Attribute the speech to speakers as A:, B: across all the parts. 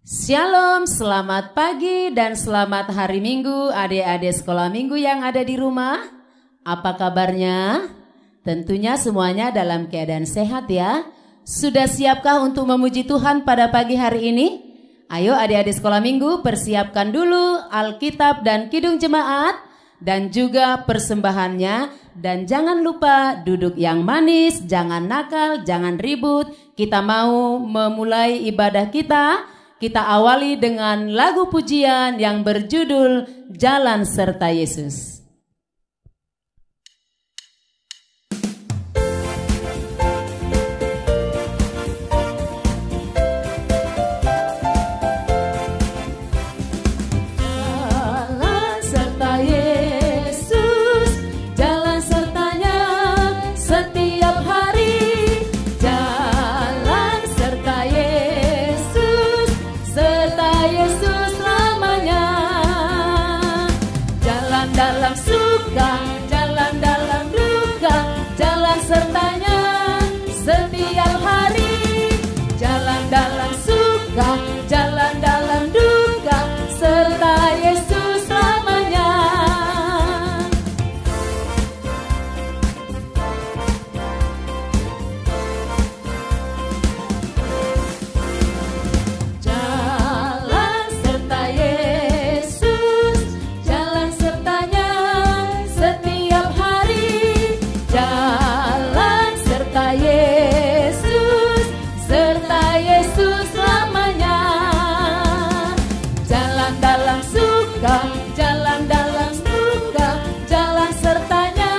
A: Shalom, selamat pagi dan selamat hari Minggu adik-adik sekolah minggu yang ada di rumah. Apa kabarnya? Tentunya semuanya dalam keadaan sehat ya. Sudah siapkah untuk memuji Tuhan pada pagi hari ini? Ayo adik-adik sekolah minggu persiapkan dulu Alkitab dan Kidung Jemaat dan juga persembahannya. Dan jangan lupa duduk yang manis, jangan nakal, jangan ribut. Kita mau memulai ibadah kita. Kita awali dengan lagu pujian yang berjudul Jalan Serta Yesus. Jalan dalam duka, serta Yesus selamanya. Jalan serta Yesus, jalan sertanya setiap hari. Jalan serta Yesus, serta Yesus selamanya. Jalan dalam suka, jalan dalam duka, jalan sertanya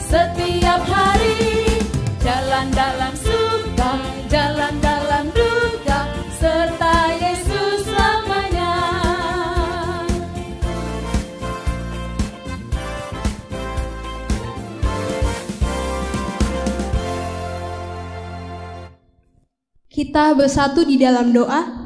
A: setiap hari. Jalan dalam suka, jalan dalam duka, serta Yesus selamanya.
B: Kita bersatu di dalam doa.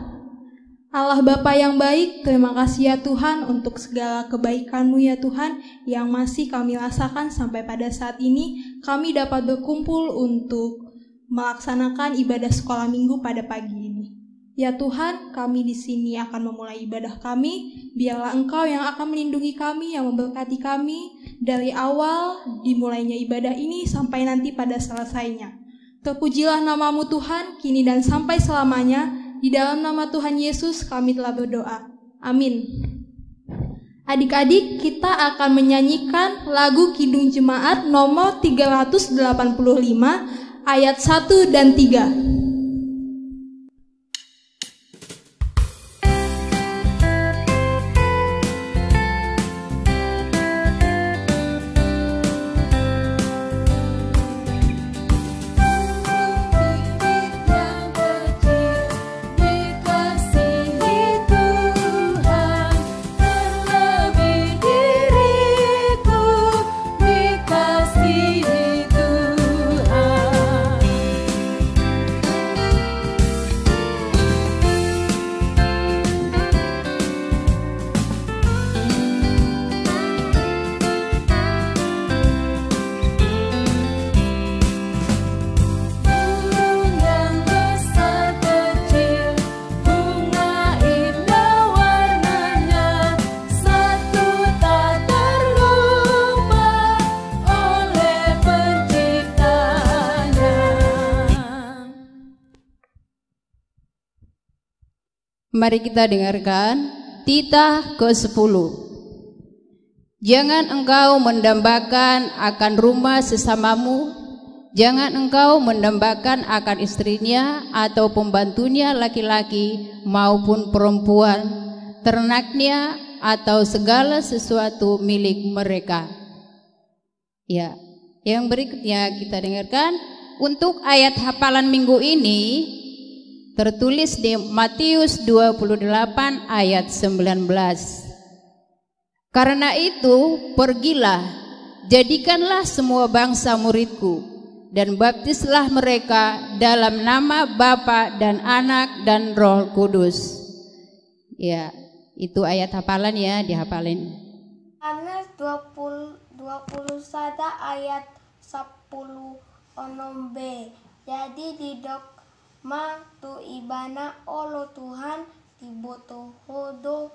B: Allah Bapa yang baik, terima kasih ya Tuhan untuk segala kebaikan-Mu ya Tuhan yang masih kami rasakan sampai pada saat ini. Kami dapat berkumpul untuk melaksanakan ibadah sekolah minggu pada pagi ini. Ya Tuhan, kami di sini akan memulai ibadah kami. Biarlah Engkau yang akan melindungi kami, yang memberkati kami dari awal dimulainya ibadah ini sampai nanti pada selesainya. Terpujilah nama-Mu Tuhan, kini dan sampai selamanya. Di dalam nama Tuhan Yesus kami telah berdoa. Amin. Adik-adik, kita akan menyanyikan lagu Kidung Jemaat nomor 385 ayat 1 dan 3.
C: Mari kita dengarkan titah ke-10. Jangan engkau mendambakan akan rumah sesamamu, jangan engkau mendambakan akan istrinya atau pembantunya laki-laki maupun perempuan, ternaknya atau segala sesuatu milik mereka. Ya, yang berikutnya kita dengarkan untuk ayat hafalan minggu ini tertulis di Matius 28 ayat 19. Karena itu, pergilah, jadikanlah semua bangsa muridku, dan baptislah mereka dalam nama Bapa dan Anak dan Roh Kudus. Ya, itu ayat hafalan ya, dihafalin.
D: Yohanes 21 ayat 10 onombe. Jadi di dogma tu ibana olo Tuhan dibotohodo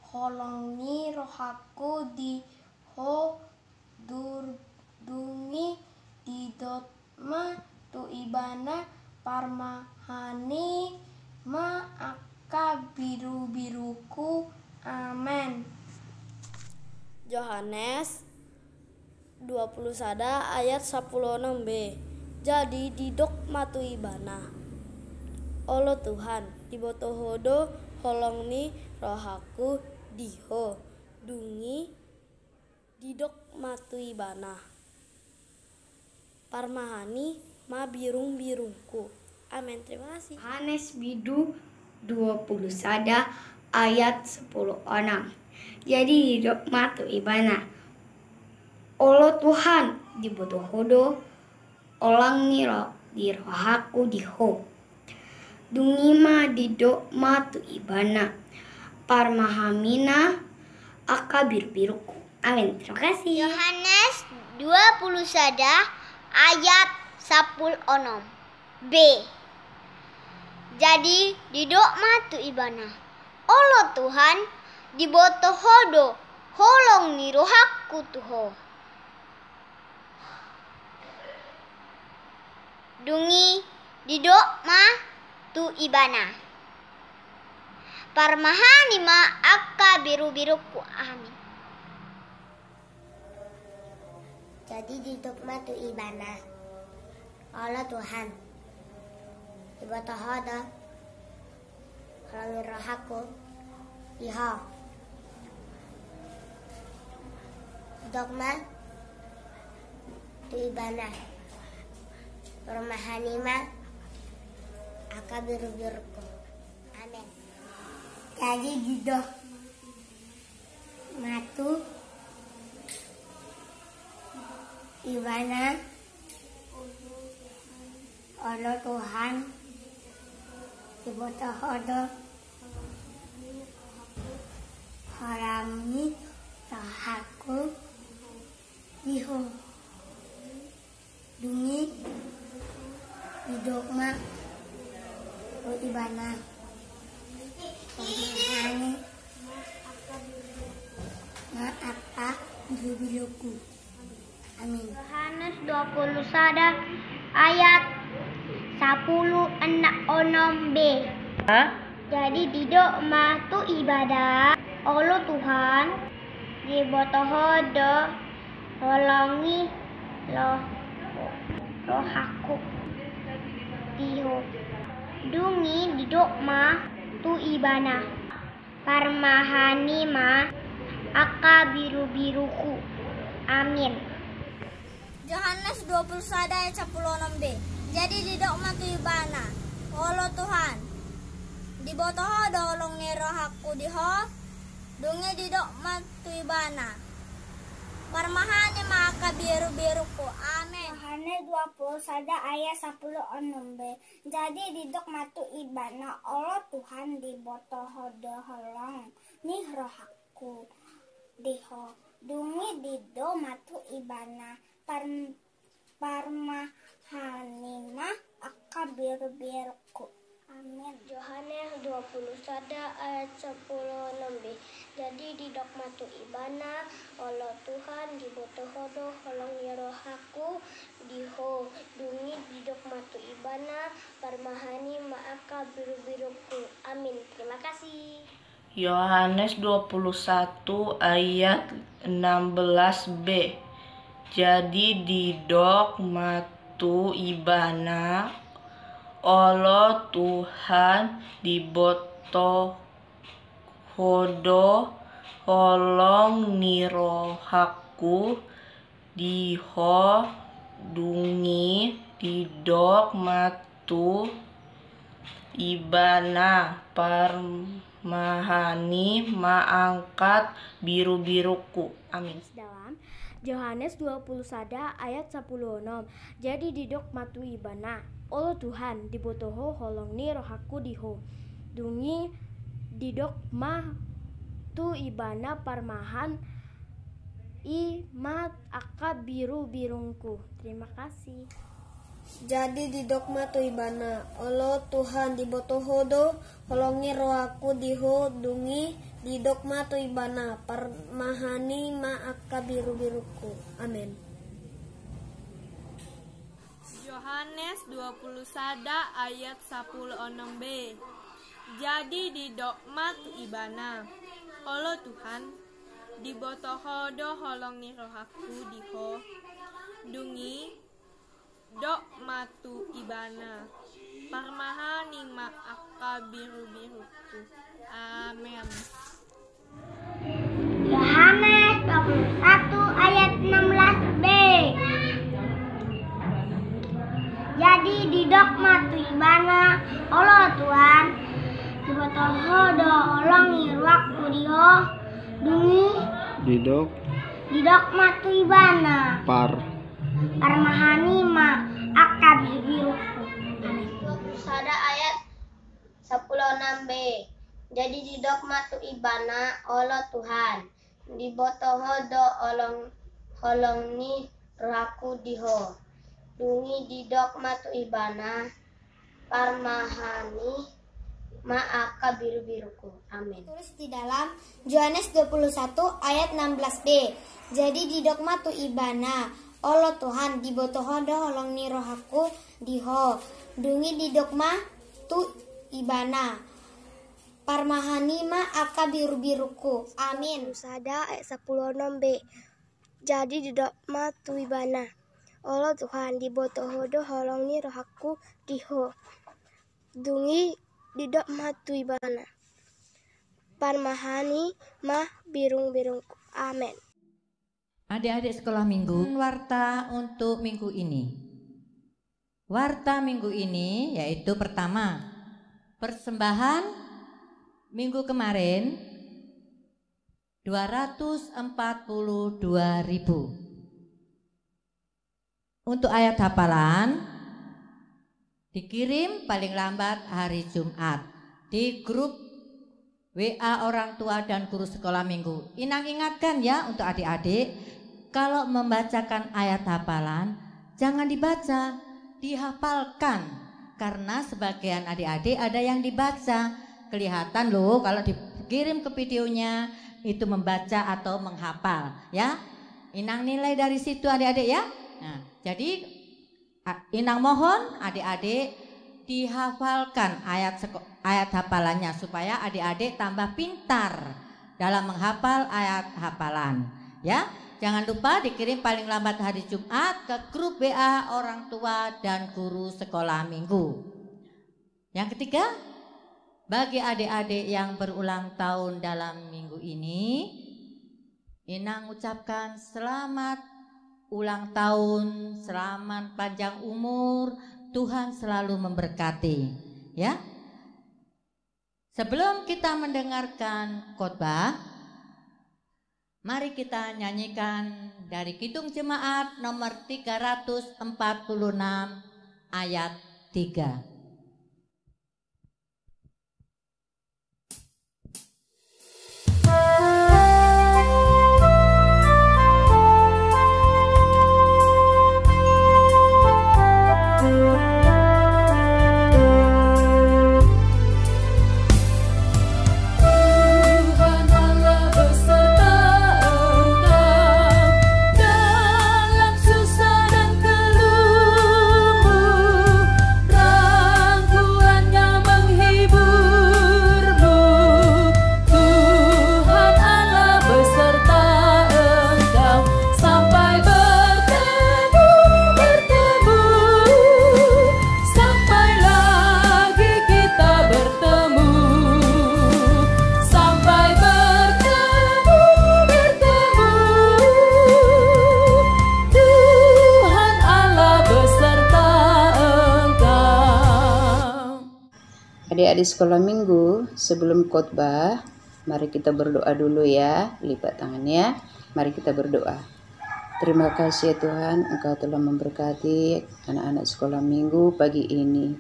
D: holongi rohaku di ho durdungi didotma tu ibana parmahani ma aka biru-biruku. Amin.
E: Yohanes 20 sada ayat 16b. Jadi didok matu ibana Olo Tuhan dibotohodo holongni rohaku diho dungi didok matu ibana parmahani ma birung-birungku. Amin. Terima kasih.
F: Yohanes bidu 20 sada ayat 10 onam. Jadi didok matu ibana Olo Tuhan dibotohodo olang niro di rohaku diho dungima didok matu ibana parmahamina aka biru-biruku. Amin. Terima kasih.
G: Yohanes 20 sada ayat 10 onom B. Jadi didok matu ibana Olo Tuhan dibotohodo holong ni rohaku tuho dungi didok ma tu ibana parmahani ma aka biru-biruku. Amin.
H: Jadi didok matu ibana Allah Tuhan dibotohodo holongi rohaku iho dogma tu ibana permahanima aka biru-biruku. Amin. Jadi didok matu ibana Allah Tuhan dibotohodo holongi rohaku diho dungi didokma tu ibana parmahani ma aka biru-biruku. Amin.
G: Yohanes 20 sada ayat 10 enak onom B. Jadi didok matu ibadah Olo Tuhan dibotohodo holongi rohaku diho dungi didok ma tu ibana parmahani ma aka biru-biruku. Amin.
I: Yohanes 20 sada ayat 10 B. Jadi didok matu ibana Olo Tuhan dibotohodo holongi rohaku diho dungi didok matu ibana parmahani maka biru-biruku. Amin.
H: Yohanes 20 sada ayat 10 B. Jadi didok matu ibana Allah Tuhan dibotohodo holong nih rohaku diho dungi didok matu ibana parmahanima aka biru-biruku. Amin.
G: Yohanes 20 sada ayat 10 B. Jadi didok matu ibana Allah Tuhan dibotohodo holongi rohaku diho dungi didok matu ibana parmahani maaka biru-biruku. Amin. Terima kasih.
J: Yohanes 21 ayat 16b. Jadi didok matu ibana Allah Tuhan dibotohodo holong nirohaku diho dungi didok matu ibana parmahani maangkat biru-biruku. Amin.
K: Dalam Yohanes 20 sada ayat 10 nom. Jadi didok matu ibana Allah Tuhan dibotoho holong ni rohaku diho dungi didok ma tu ibana parmahan i mat aka biru-birungku. Terima kasih.
D: Jadi di dogma tu ibana Allah Tuhan di botohodo holongi rohaku diho dungi di dogma tu ibana parmahani ma'aka biru-biruku. Amin.
L: Yohanes 20 sada ayat 16b. Jadi di dogma tu ibana Allah Tuhan di botohodo holongi rohaku diho dungi dok matu ibana parmahani ma'aka biru-biruku. Amin.
H: Yohanes 21 ayat 16b. Jadi di dok matu ibana Allah Tuhan di botohodo olongi ruakku diho dungi
M: di dok
H: matu ibana parmahani ma akabi biruku.
G: Sada ayat 16b. Jadi di dogma tu ibana Allah Tuhan di botohodo holong ni rohaku diho dungi di dogma tu ibana parmahani ma aka biru-biruku. Amin.
I: Tulis di dalam Yohanes 21 ayat 16b. Jadi di dogma tu ibana Allah Tuhan di botohodo holong ni rohaku diho dungi di dogma tu ibana parmahani ma aka biru-biruku. Amin.
D: Sada ayat 16b. Jadi di dogma tu ibana Allah Tuhan di botohodo holong ni rohaku diho dungi di dogma tu ibana parmahani ma birung-birungku. Amin.
N: Adik-adik sekolah minggu, warta untuk minggu ini. Warta minggu ini yaitu pertama, persembahan minggu kemarin 242.000. Untuk ayat hafalan dikirim paling lambat hari Jumat di grup WA orang tua dan guru sekolah minggu. Inang ingatkan ya untuk adik-adik, kalau membacakan ayat hafalan jangan dibaca, dihafalkan. Karena sebagian adik-adik ada yang dibaca. Kelihatan loh kalau dikirim ke videonya itu membaca atau menghafal ya. Inang nilai dari situ adik-adik ya. Nah, jadi Inang mohon adik-adik dihafalkan ayat hafalannya supaya adik-adik tambah pintar dalam menghafal ayat hafalan ya. Jangan lupa dikirim paling lambat hari Jumat ke grup WA orang tua dan guru sekolah minggu. Yang ketiga, bagi adik-adik yang berulang tahun dalam minggu ini, Inang ucapkan selamat ulang tahun, selamat panjang umur, Tuhan selalu memberkati ya. Sebelum kita mendengarkan khotbah, mari kita nyanyikan dari Kidung Jemaat nomor 346 ayat 3.
C: Adik-adik sekolah minggu, sebelum khotbah, mari kita berdoa dulu ya. Lipat tangannya, mari kita berdoa. Terima kasih ya Tuhan, Engkau telah memberkati anak-anak sekolah minggu pagi ini.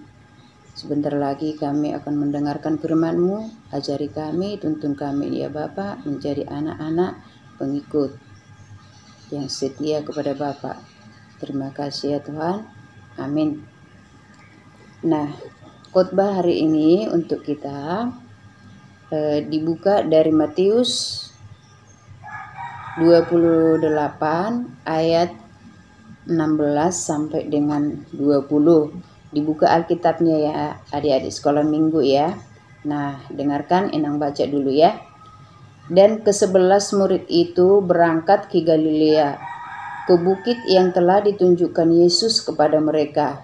C: Sebentar lagi kami akan mendengarkan firman-Mu. Ajari kami, tuntun kami ya Bapa, menjadi anak-anak pengikut yang setia kepada Bapa. Terima kasih ya Tuhan.
O: Amin. Nah, khotbah hari ini untuk kita dibuka dari Matius 28 ayat 16 sampai dengan 20. Dibuka Alkitabnya ya adik-adik sekolah minggu ya. Nah, dengarkan Inang baca dulu ya. Dan ke-11 murid itu berangkat ke Galilea, ke bukit yang telah ditunjukkan Yesus kepada mereka.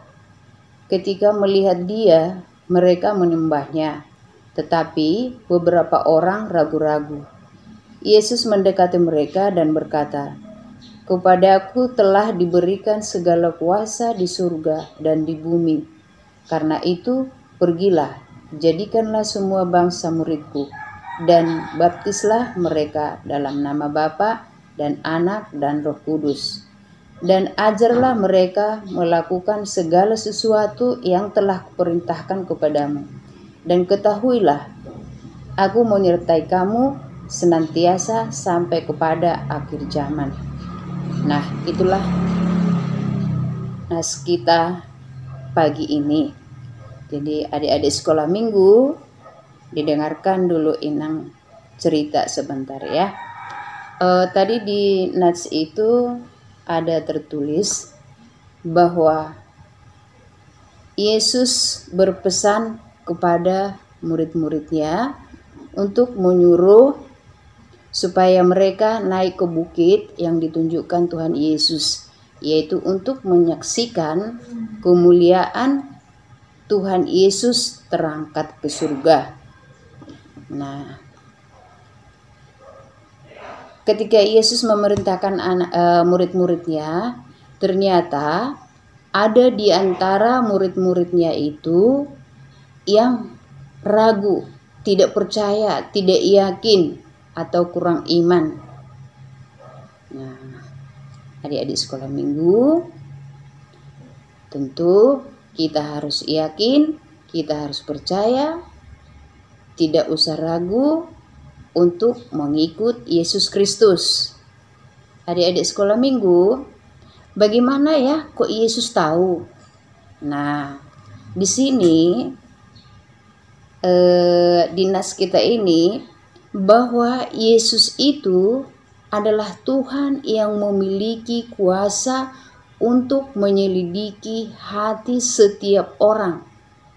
O: Ketika melihat dia, mereka menyembahnya, tetapi beberapa orang ragu-ragu. Yesus mendekati mereka dan berkata, "Kepadaku telah diberikan segala kuasa di surga dan di bumi. Karena itu, pergilah, jadikanlah semua bangsa muridku, dan baptislah mereka dalam nama Bapa dan Anak dan Roh Kudus. Dan ajarlah mereka melakukan segala sesuatu yang telah kuperintahkan kepadamu. Dan ketahuilah, aku menyertai kamu senantiasa sampai kepada akhir zaman." Nah, itulah nas kita pagi ini. Jadi adik-adik sekolah minggu, didengarkan dulu Inang cerita sebentar ya. Tadi di nas itu ada tertulis bahwa Yesus berpesan kepada murid-muridnya untuk menyuruh supaya mereka naik ke bukit yang ditunjukkan Tuhan Yesus, yaitu untuk menyaksikan kemuliaan Tuhan Yesus terangkat ke surga. Nah, ketika Yesus memerintahkan murid-muridnya, ternyata ada di antara murid-muridnya itu yang ragu, tidak percaya, tidak yakin, atau kurang iman. Nah, adik-adik sekolah minggu, tentu kita harus yakin, kita harus percaya, tidak usah ragu untuk mengikut Yesus Kristus. Adik-adik sekolah minggu, bagaimana ya kok Yesus tahu? Nah, di sini di nas kita ini bahwa Yesus itu adalah Tuhan yang memiliki kuasa untuk menyelidiki hati setiap orang,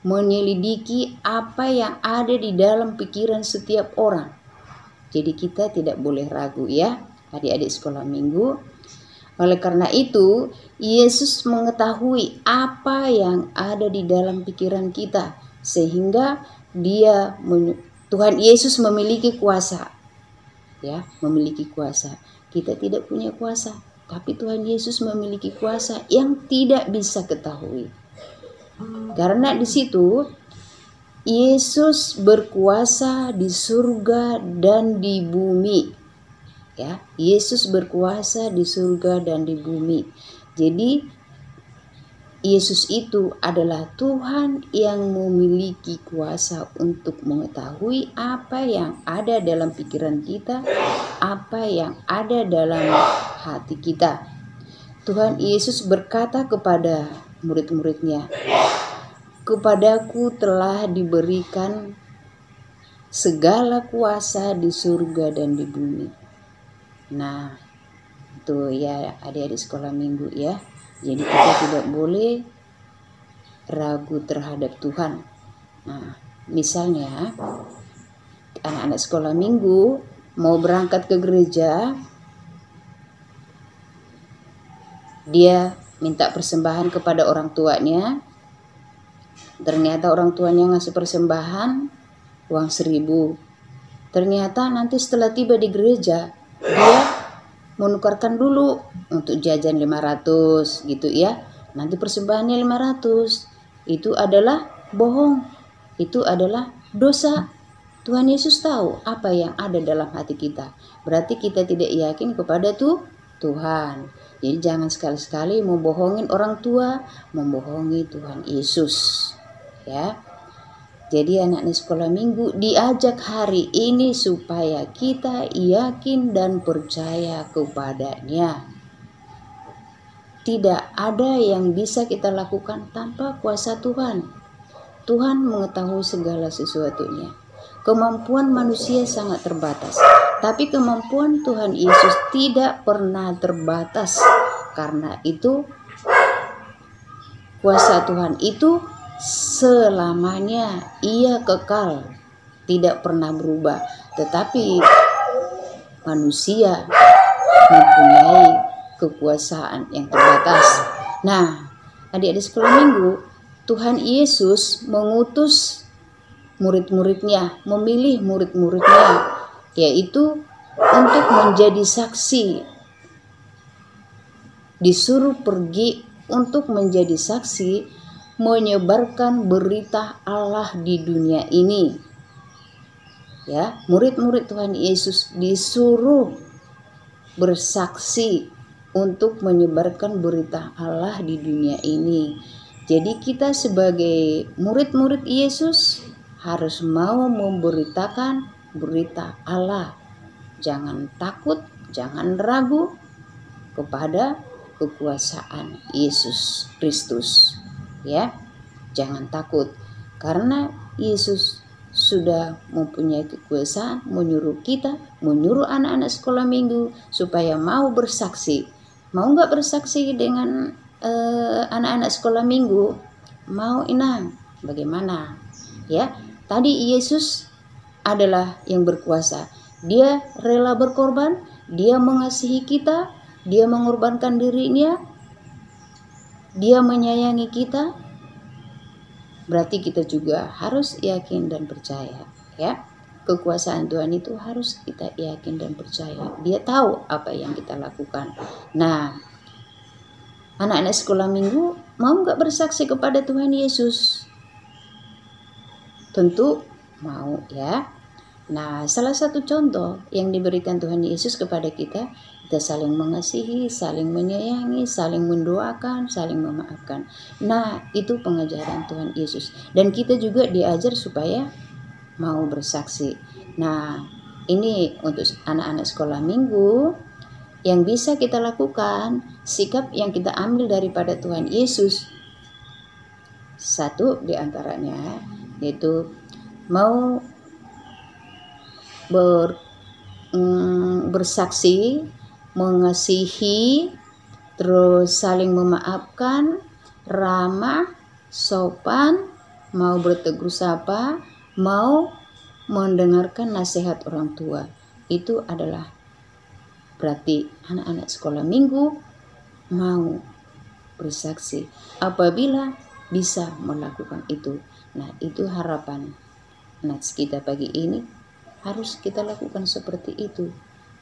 O: menyelidiki apa yang ada di dalam pikiran setiap orang. Jadi kita tidak boleh ragu ya, adik-adik sekolah minggu. Oleh karena itu, Yesus mengetahui apa yang ada di dalam pikiran kita, sehingga Tuhan Yesus memiliki kuasa. Ya, memiliki kuasa. Kita tidak punya kuasa, tapi Tuhan Yesus memiliki kuasa yang tidak bisa ketahui. Karena di situ Yesus berkuasa di surga dan di bumi. Ya, Yesus berkuasa di surga dan di bumi. Jadi Yesus itu adalah Tuhan yang memiliki kuasa untuk mengetahui apa yang ada dalam pikiran kita, apa yang ada dalam hati kita. Tuhan Yesus berkata kepada murid-muridnya, "Kepadaku telah diberikan segala kuasa di surga dan di bumi." Nah, itu ya adik-adik sekolah minggu ya. Jadi kita tidak boleh ragu terhadap Tuhan. Nah, misalnya anak-anak sekolah minggu mau berangkat ke gereja, dia minta persembahan kepada orang tuanya. Ternyata orang tuanya ngasih persembahan uang 1.000. Ternyata nanti setelah tiba di gereja, dia menukarkan dulu untuk jajan 500 gitu ya. Nanti persembahannya 500. Itu adalah bohong. Itu adalah dosa. Tuhan Yesus tahu apa yang ada dalam hati kita. Berarti kita tidak yakin kepada Tuhan. Jadi jangan sekali-sekali membohongin orang tua, membohongi Tuhan Yesus. Ya. Jadi anak-anak sekolah minggu diajak hari ini supaya kita yakin dan percaya kepadanya. tidak ada yang bisa kita lakukan tanpa kuasa Tuhan. Tuhan mengetahui segala sesuatunya. Kemampuan manusia sangat terbatas, tapi kemampuan Tuhan Yesus tidak pernah terbatas. Karena itu, kuasa Tuhan itu selamanya, ia kekal, tidak pernah berubah. Tetapi manusia mempunyai kekuasaan yang terbatas. Nah, adik-adik sekolah minggu, Tuhan Yesus mengutus murid-muridnya, memilih murid-muridnya, yaitu untuk menjadi saksi. Disuruh pergi untuk menjadi saksi, menyebarkan berita Allah di dunia ini. Ya, murid-murid Tuhan Yesus disuruh bersaksi untuk menyebarkan berita Allah di dunia ini. Jadi kita sebagai murid-murid Yesus harus mau memberitakan berita Allah. Jangan takut, jangan ragu kepada kekuasaan Yesus Kristus. Ya, jangan takut karena Yesus sudah mempunyai kekuasaan menyuruh kita, menyuruh anak-anak sekolah minggu supaya mau bersaksi. Mau nggak bersaksi dengan anak-anak sekolah minggu? Mau, Inang? Bagaimana? Ya, tadi Yesus adalah yang berkuasa. Dia rela berkorban, dia mengasihi kita, dia mengorbankan dirinya, dia menyayangi kita. Berarti kita juga harus yakin dan percaya, ya. Kekuasaan Tuhan itu harus kita yakin dan percaya. Dia tahu apa yang kita lakukan. Nah, anak-anak sekolah minggu mau nggak bersaksi kepada Tuhan Yesus? Tentu mau, ya. Nah, salah satu contoh yang diberikan Tuhan Yesus kepada kita saling mengasihi, saling menyayangi, saling mendoakan, saling memaafkan. Nah, itu pengajaran Tuhan Yesus. Dan kita juga diajar supaya mau bersaksi. Nah, ini untuk anak-anak sekolah minggu yang bisa kita lakukan, sikap yang kita ambil daripada Tuhan Yesus. Satu diantaranya yaitu mau bersaksi, mengasihi, terus saling memaafkan, ramah, sopan, mau bertegur sapa, mau mendengarkan nasihat orang tua. Itu adalah berarti anak-anak sekolah minggu mau bersaksi apabila bisa melakukan itu. Nah, itu harapan nats kita pagi ini, harus kita lakukan seperti itu.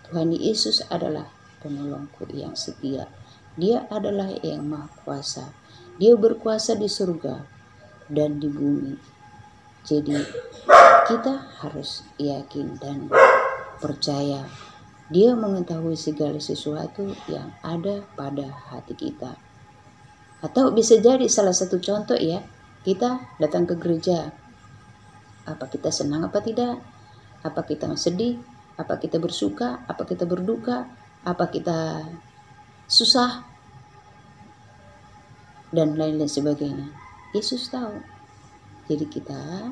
O: Tuhan Yesus adalah penolongku yang setia. Dia adalah yang maha kuasa. Dia berkuasa di surga dan di bumi. Jadi kita harus yakin dan percaya Dia mengetahui segala sesuatu yang ada pada hati kita. Atau bisa jadi salah satu contoh ya, kita datang ke gereja. Apa kita senang apa tidak? Apa kita sedih? Apa kita bersuka? Apa kita berduka? Apa kita susah? Dan lain-lain sebagainya. Yesus tahu. Jadi kita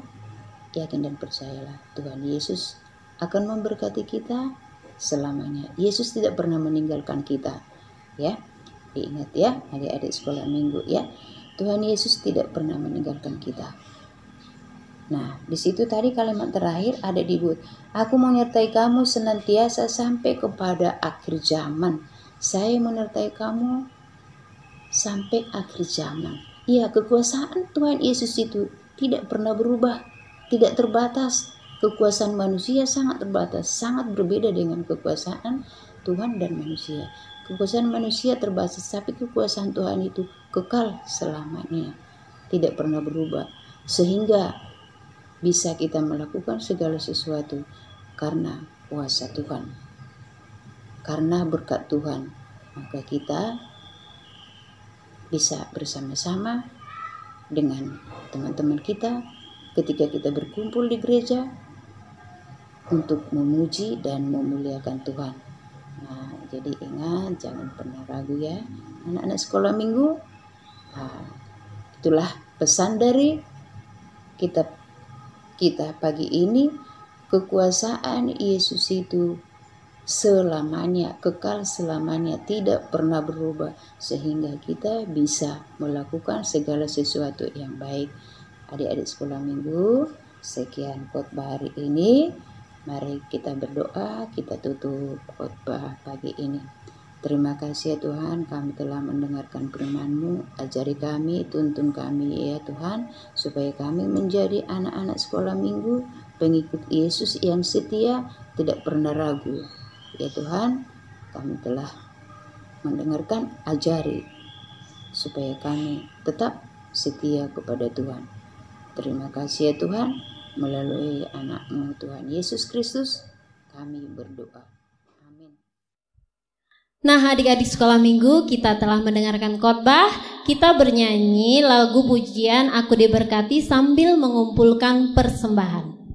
O: yakin dan percayalah Tuhan Yesus akan memberkati kita selamanya. Yesus tidak pernah meninggalkan kita. Ya, diingat ya adik-adik sekolah minggu ya. Tuhan Yesus tidak pernah meninggalkan kita. Nah, di situ tadi kalimat terakhir ada disebut, aku menyertai kamu senantiasa sampai kepada akhir zaman. Saya menyertai kamu sampai akhir zaman. Ya, kekuasaan Tuhan Yesus itu tidak pernah berubah, tidak terbatas. Kekuasaan manusia sangat terbatas, sangat berbeda dengan kekuasaan Tuhan dan manusia. Kekuasaan manusia terbatas, tapi kekuasaan Tuhan itu kekal selamanya, tidak pernah berubah. Sehingga bisa kita melakukan segala sesuatu karena kuasa Tuhan, karena berkat Tuhan. Maka kita bisa bersama-sama dengan teman-teman kita ketika kita berkumpul di gereja untuk memuji dan memuliakan Tuhan. Nah, jadi ingat, jangan pernah ragu ya. anak-anak sekolah minggu. Itulah pesan dari kitab kita pagi ini. Kekuasaan Yesus itu selamanya, kekal selamanya, tidak pernah berubah, sehingga kita bisa melakukan segala sesuatu yang baik. Adik-adik sekolah minggu, sekian khotbah hari ini. Mari kita berdoa, kita tutup khotbah pagi ini. Terima kasih ya Tuhan, kami telah mendengarkan firman-Mu. Ajari kami, tuntun kami ya Tuhan, supaya kami menjadi anak-anak sekolah minggu, pengikut Yesus yang setia, tidak pernah ragu. Ya Tuhan, kami telah mendengarkan, ajari supaya kami tetap setia kepada Tuhan. Terima kasih ya Tuhan, melalui anak-Mu Tuhan Yesus Kristus kami berdoa. Amin.
P: Nah, adik-adik sekolah minggu, kita telah mendengarkan khotbah. Kita bernyanyi lagu pujian Aku Diberkati sambil mengumpulkan persembahan.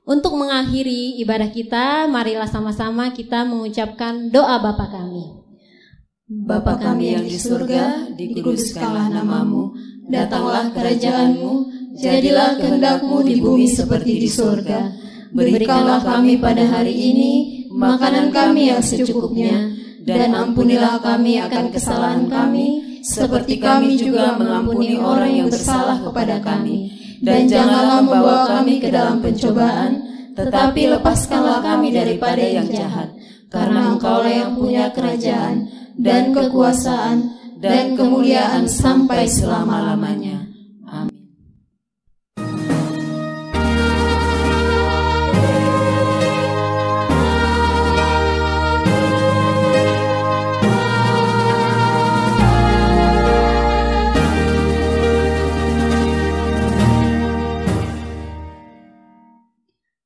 P: Untuk mengakhiri ibadah kita, marilah sama-sama kita mengucapkan doa Bapa kami.
A: Bapa kami yang di surga, dikuduskanlah nama-Mu, datanglah kerajaan-Mu, jadilah kehendak-Mu di bumi seperti di surga. Berikanlah kami pada hari ini makanan kami yang secukupnya, dan ampunilah kami akan kesalahan kami, seperti kami juga mengampuni orang yang bersalah kepada kami. Dan janganlah membawa kami ke dalam pencobaan, tetapi lepaskanlah kami daripada yang jahat. Karena Engkaulah yang punya kerajaan, dan kekuasaan, dan kemuliaan sampai selama-lamanya. Amin.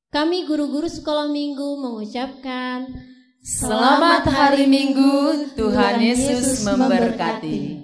P: Kami guru-guru sekolah minggu mengucapkan
A: Selamat hari Minggu, Tuhan Yesus memberkati.